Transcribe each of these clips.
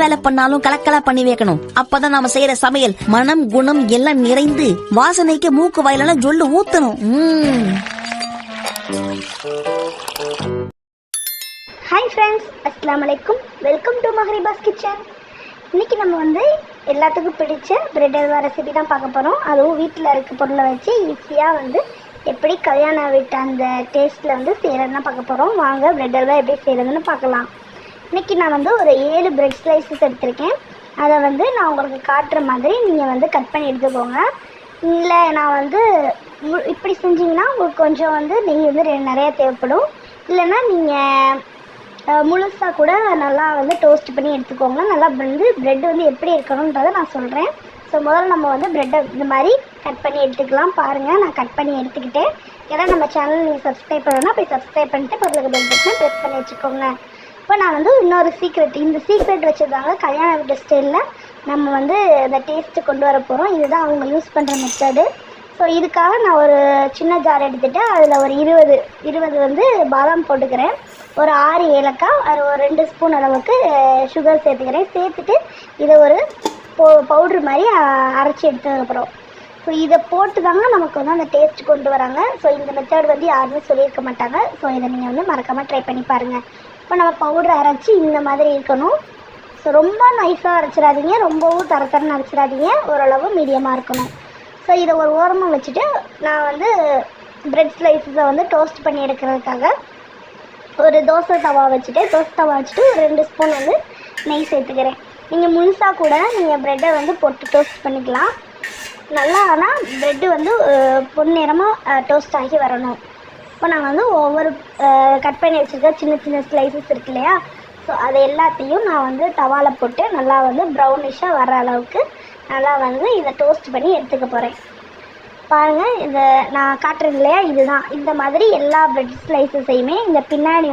வேலை பண்ணாலும் கலக்கலா பண்ணி வைக்கணும். அப்பதான் நாம செய்யற சமையல் மனம் குணம் எல்லாம் நிறைந்து வாசனைக்கு மூக்கு வாயிலான ஜொல்லு ஊத்தணும். ஹாய் ஃப்ரெண்ட்ஸ், அஸ்ஸலாமு அலைக்கும். Welcome to Mahriba'skitchen. இன்னைக்கு நம்ம எல்லாத்துக்கும் பிடிச்ச பிரெட் அல்வா ரெசிபி தான் பார்க்க போகிறோம். அதுவும் வீட்டில் இருக்க பொருளை வச்சு ஈஸியாக எப்படி கல்யாணம் வீட்டு அந்த டேஸ்ட்டில் செய்கிறதுன்னு பார்க்க போகிறோம். வாங்க பிரெட் அல்வா எப்படி செய்கிறதுன்னு பார்க்கலாம். இன்றைக்கி நான் ஒரு 7 பிரெட் ஸ்லைசஸ் எடுத்திருக்கேன். அதை நான் உங்களுக்கு காட்டுற மாதிரி நீங்கள் கட் பண்ணி எடுத்துக்கோங்க. இல்லை நான் இப்படி செஞ்சிங்கன்னா உங்களுக்கு கொஞ்சம் நெய் நிறையா தேவைப்படும். இல்லைன்னா நீங்கள் முழுசாக கூட நல்லா டோஸ்ட் பண்ணி எடுத்துக்கோங்க. நல்லா ப்ரெட் எப்படி இருக்கணுன்றதை நான் சொல்கிறேன். ஸோ முதல்ல நம்ம ப்ரெட்டை இந்த மாதிரி கட் பண்ணி எடுத்துக்கலாம். பாருங்கள், நான் கட் பண்ணி எடுத்துக்கிட்டேன். ஏன்னா நம்ம சேனல் நீங்கள் சப்ஸ்கிரைப் பண்ணணும்னா போய் சப்ஸ்கிரைப் பண்ணிட்டு பக்கத்தில் பெல் பட்டனை ப்ரெஸ் பண்ணி வச்சுக்கோங்க. இப்போ நான் இன்னொரு சீக்ரெட், இந்த சீக்ரெட் வச்சுருந்தாங்க கல்யாண வீட்டு ஸ்டைலில் நம்ம அந்த டேஸ்ட்டு கொண்டு வர போகிறோம். இதுதான் அவங்க யூஸ் பண்ணுற மெத்தடு. ஸோ இதுக்காக நான் ஒரு சின்ன ஜார் எடுத்துகிட்டு அதில் ஒரு 20 பாதாம் போட்டுக்கிறேன். ஒரு 6 ஏலக்காய், அது ஒரு 2 ஸ்பூன் அளவுக்கு சுகர் சேர்த்துக்கிறேன். சேர்த்துட்டு இதை ஒரு பவுட்ரு மாதிரி அரைச்சி எடுத்ததுக்கப்புறம் ஸோ இதை போட்டு தாங்க நமக்கு அந்த டேஸ்ட் கொண்டு வராங்க. ஸோ இந்த மெத்தட் யாருமே சொல்லியிருக்க மாட்டாங்க. ஸோ இதை நீங்கள் மறக்காமல் ட்ரை பண்ணி பாருங்கள். இப்போ நம்ம பவுட்ரு அரைச்சி இந்த மாதிரி இருக்கணும். ஸோ ரொம்ப நைஸாக அரைச்சிடாதீங்க, ரொம்பவும் தரத்தரன்னு அரைச்சிடாதீங்க, ஓரளவு மீடியமாக இருக்கணும். ஸோ இதை ஒரு ஓரமாக வச்சுட்டு நான் பிரெட் ஸ்லைஸஸை டோஸ்ட் பண்ணி எடுக்கிறதுக்காக ஒரு தோசை தவா வச்சுட்டு ஒரு 2 ஸ்பூன் நெய் சேர்த்துக்கிறேன். நீங்கள் முழுசாக கூட நீங்கள் ப்ரெட்டை போட்டு டோஸ்ட் பண்ணிக்கலாம். நல்லா ஆனால் ப்ரெட்டு பொன்னிறமாக டோஸ்ட் ஆகி வரணும். இப்போ நான் ஒவ்வொரு கட் பண்ணி வச்சுருக்க சின்ன சின்ன ஸ்லைசஸ் இருக்கு இல்லையா, ஸோ அதை எல்லாத்தையும் நான் தவாவில் போட்டு நல்லா ப்ரௌனிஷாக வர அளவுக்கு நல்லா இதை டோஸ்ட் பண்ணி எடுத்துக்க போகிறேன். பாருங்கள், இதை நான் காட்டுறேன் இல்லையா, இதுதான் இந்த மாதிரி எல்லா பிரெட் ஸ்லைஸஸையுமே இந்த பின்னாடி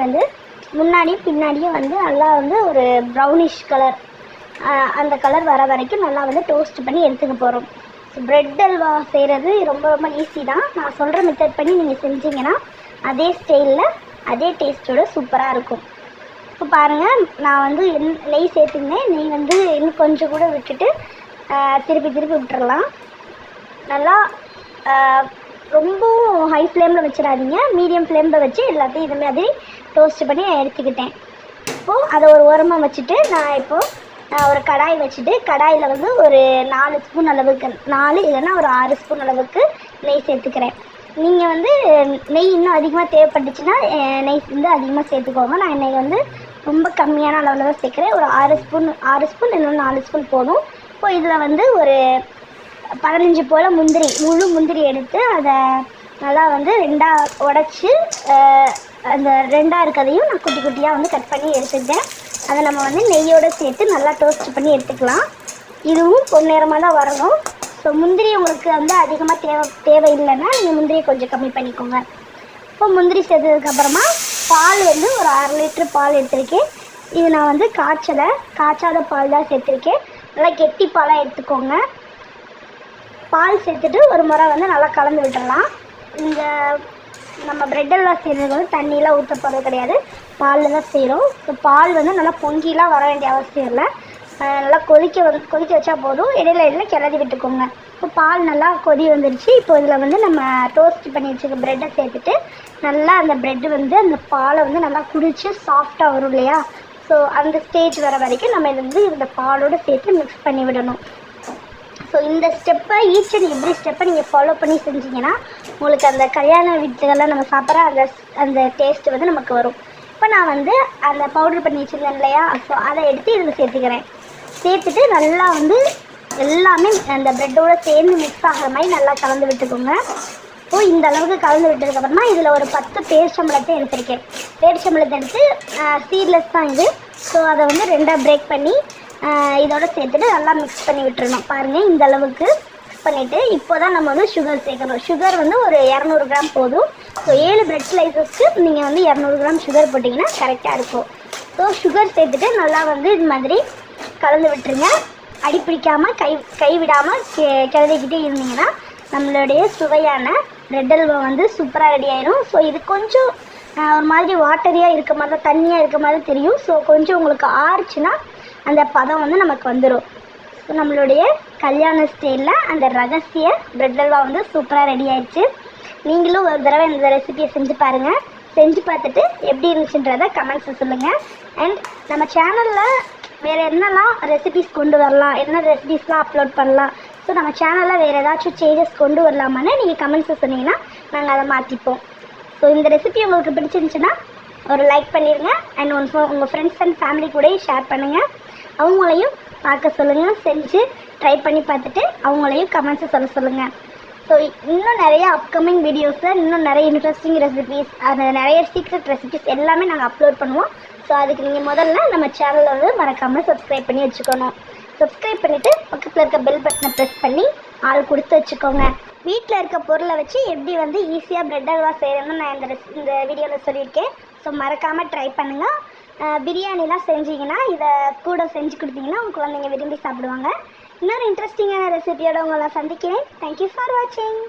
முன்னாடி பின்னாடியும் நல்லா ஒரு ப்ரௌனிஷ் கலர், அந்த கலர் வர வரைக்கும் நல்லா டோஸ்ட் பண்ணி எடுத்துக்க போகிறோம். ஸோ பிரெட் அல்வா செய்கிறது ரொம்ப ரொம்ப ஈஸி தான். நான் சொல்கிற மெத்தட் பண்ணி நீங்கள் செஞ்சீங்கன்னா அதே ஸ்டைலில் அதே டேஸ்ட்டோட சூப்பராக இருக்கும். இப்போ பாருங்கள், நான் நெய் சேர்த்துக்கினேன். நெய் இன்னும் கொஞ்சம் கூட விட்டுட்டு திருப்பி விட்டுறலாம். நல்லா ரொம்பவும் ஹை ஃப்ளேமில் வச்சிடாதீங்க, மீடியம் ஃப்ளேமில் வச்சு எல்லாத்தையும் இது மாதிரி டோஸ்ட் பண்ணி எடுத்துக்கிட்டேன். இப்போது அதை ஒரு ஓரமாக வச்சுட்டு நான் இப்போது ஒரு கடாய் வச்சுட்டு கடாயில் ஒரு 4 ஸ்பூன் அளவுக்கு, 4 இல்லைன்னா ஒரு 6 ஸ்பூன் அளவுக்கு நெய் சேர்த்துக்கிறேன். நீங்கள் நெய் இன்னும் அதிகமாக தேவைப்பட்டுச்சுன்னா நெய் அதிகமாக சேர்த்துக்கோங்க. நான் நெய் ரொம்ப கம்மியான அளவில் தான் சேர்க்குறேன். ஒரு 6 ஸ்பூன் இல்லைன்னா 4 ஸ்பூன் போதும். இப்போ இதில் ஒரு 15 போல் முழு முந்திரி எடுத்து அதை நல்லா 2ஆக உடச்சி அந்த 2ஆக இருக்கிறதையும் நான் குட்டி குட்டியாக கட் பண்ணி எடுத்துக்கிட்டேன். அதை நம்ம நெய்யோடு சேர்த்து நல்லா டோஸ்ட் பண்ணி எடுத்துக்கலாம். இதுவும் பொன்னிறமாக தான் வரணும். ஸோ முந்திரி உங்களுக்கு அதிகமாக தேவையில்லைன்னா நீங்கள் முந்திரியை கொஞ்சம் கம்மி பண்ணிக்கோங்க. இப்போ முந்திரி சேர்த்ததுக்கப்புறமா பால் ஒரு 1/2 லிட்டர் பால் எடுத்திருக்கேன். இது நான் காய்ச்சாத பால் தான் சேர்த்துருக்கேன். நல்லா கெட்டி பாலாக எடுத்துக்கோங்க. பால் சேர்த்துட்டு ஒரு முறை நல்லா கலந்து விட்டுடலாம். இந்த நம்ம பிரெட் அல்வா செய்கிறது தண்ணியெலாம் ஊற்ற போகிறது கிடையாது, பாலில் தான் செய்கிறோம். ஸோ பால் நல்லா பொங்கிலாம் வர வேண்டிய அவசியம் இல்லை. நல்லா கொதிக்க வச்சா போதும். இடையில கிளறி விட்டுக்கோங்க. இப்போ பால் நல்லா கொதி வந்துடுச்சு. இப்போ இதில் நம்ம டோஸ்ட் பண்ணி வச்சுக்க ப்ரெட்டை சேர்த்துட்டு நல்லா அந்த ப்ரெட்டு அந்த பாலை நல்லா குடித்து சாஃப்டாக வரும் இல்லையா, ஸோ அந்த ஸ்டேஜ் வர வரைக்கும் நம்ம இந்த பாலோடு சேர்த்து மிக்ஸ் பண்ணி விடணும். ஸோ இந்த ஸ்டெப்பை ஈச் அண்ட் எவ்ரி ஸ்டெப்பை நீங்கள் ஃபாலோ பண்ணி செஞ்சிங்கன்னா உங்களுக்கு அந்த கல்யாண வீட்டுகள்லாம் நம்ம சாப்பிட்ற அந்த டேஸ்ட்டு நமக்கு வரும். இப்போ நான் அந்த பவுட்ரு பண்ணி வச்சுருந்தேன் இல்லையா, ஸோ அதை எடுத்து இதில் சேர்த்துக்கிறேன். சேர்த்துட்டு நல்லா எல்லாமே அந்த ப்ரெட்டோடு சேர்ந்து மிக்ஸ் ஆகிற மாதிரி நல்லா கலந்து விட்டுக்கோங்க. இப்போது இந்த அளவுக்கு கலந்து விட்டதுக்கப்புறமா இதில் ஒரு 10 பேரிச்சம்பழத்தை எடுத்திருக்கேன். பேரிச்சம்பழத்தை எடுத்து சீட்லெஸ் தான் இது. ஸோ அதை 2ஆக பிரேக் பண்ணி இதோட சேர்த்துட்டு நல்லா மிக்ஸ் பண்ணி விட்டுருணும். பாருங்கள், இந்த அளவுக்கு மிக்ஸ் பண்ணிவிட்டு இப்போ தான் நம்ம சுகர் சேர்க்கணும். சுகர் ஒரு 200 கிராம் போதும். ஸோ 7 பிரெட் ஸ்லைசஸ்க்கு நீங்கள் 200 கிராம் சுகர் போட்டிங்கன்னா கரெக்டாக இருக்கும். ஸோ சுகர் சேர்த்துட்டு நல்லா இது மாதிரி கலந்து விட்டுருங்க. அடி பிடிக்காமல் கை விடாமல் கிளறிக்கிட்டே இருந்தீங்கன்னா நம்மளுடைய சுவையான பிரெட் அல்வா சூப்பராக ரெடி ஆயிடும். ஸோ இது கொஞ்சம் ஒரு மாதிரி வாட்டரியாக இருக்க மாதிரி தான், தண்ணியாக இருக்க மாதிரி தெரியும். ஸோ கொஞ்சம் உங்களுக்கு ஆறுச்சுன்னா அந்த பதம் வந்து நமக்கு வந்துடும். ஸோ நம்மளுடைய கல்யாண ஸ்டைலில் அந்த ரகசிய பிரெட் அல்வா வந்து சூப்பராக ரெடி ஆயிடுச்சு. நீங்களும் ஒரு தடவை இந்த ரெசிபியை செஞ்சு பாருங்கள். செஞ்சு பார்த்துட்டு எப்படி இருந்துச்சுன்றதை கமெண்ட்ஸில் சொல்லுங்கள். அண்ட் நம்ம சேனலில் வேறு என்னெல்லாம் ரெசிபிஸ் கொண்டு வரலாம், என்ன ரெசிபிஸ்லாம் அப்லோட் பண்ணலாம், ஸோ நம்ம சேனலில் வேறு ஏதாச்சும் சேஞ்சஸ் கொண்டு வரலாமான்னு நீங்கள் கமெண்ட்ஸில் சொன்னீங்கன்னா நாங்கள் அதை மாற்றிப்போம். ஸோ இந்த ரெசிபி உங்களுக்கு பிடிச்சிருந்துச்சுன்னா ஒரு லைக் பண்ணிடுங்க. அண்ட் உங்கள் ஃப்ரெண்ட்ஸ் அண்ட் ஃபேமிலி கூட ஷேர் பண்ணுங்கள். அவங்களையும் பார்க்க சொல்லுங்கள். செஞ்சு ட்ரை பண்ணி பார்த்துட்டு அவங்களையும் கமெண்ட்ஸை சொல்லுங்கள். ஸோ இன்னும் நிறைய அப்கமிங் வீடியோஸில் இன்னும் நிறைய இன்ட்ரெஸ்டிங் ரெசிபிஸ், அந்த நிறைய சீக்ரெட் ரெசிபிஸ் எல்லாமே நாங்கள் அப்லோட் பண்ணுவோம். ஸோ அதுக்கு நீங்கள் முதல்ல நம்ம சேனலில் வந்து மறக்காமல் சப்ஸ்கிரைப் பண்ணி வச்சுக்கணும். சப்ஸ்கிரைப் பண்ணிவிட்டு பக்கத்தில் இருக்க பெல் பட்டனை ப்ரெஸ் பண்ணி ஆள் கொடுத்து வச்சுக்கோங்க. வீட்டில் இருக்க பொருளை வச்சு எப்படி வந்து ஈஸியாக பிரெட் அல்வா செய்கிறேன்னு நான் இந்த வீடியோவில் சொல்லியிருக்கேன். ஸோ மறக்காமல் ட்ரை பண்ணுங்கள். பிரியாணிலாம் செஞ்சிங்கன்னா இதை கூட செஞ்சு கொடுத்தீங்கன்னா உங்கள் குழந்தைங்க விரும்பி சாப்பிடுவாங்க. இன்னொரு இன்ட்ரெஸ்டிங்கான ரெசிபியோட உங்களை சந்திக்கிறேன். தேங்க்யூ ஃபார் வாட்சிங்.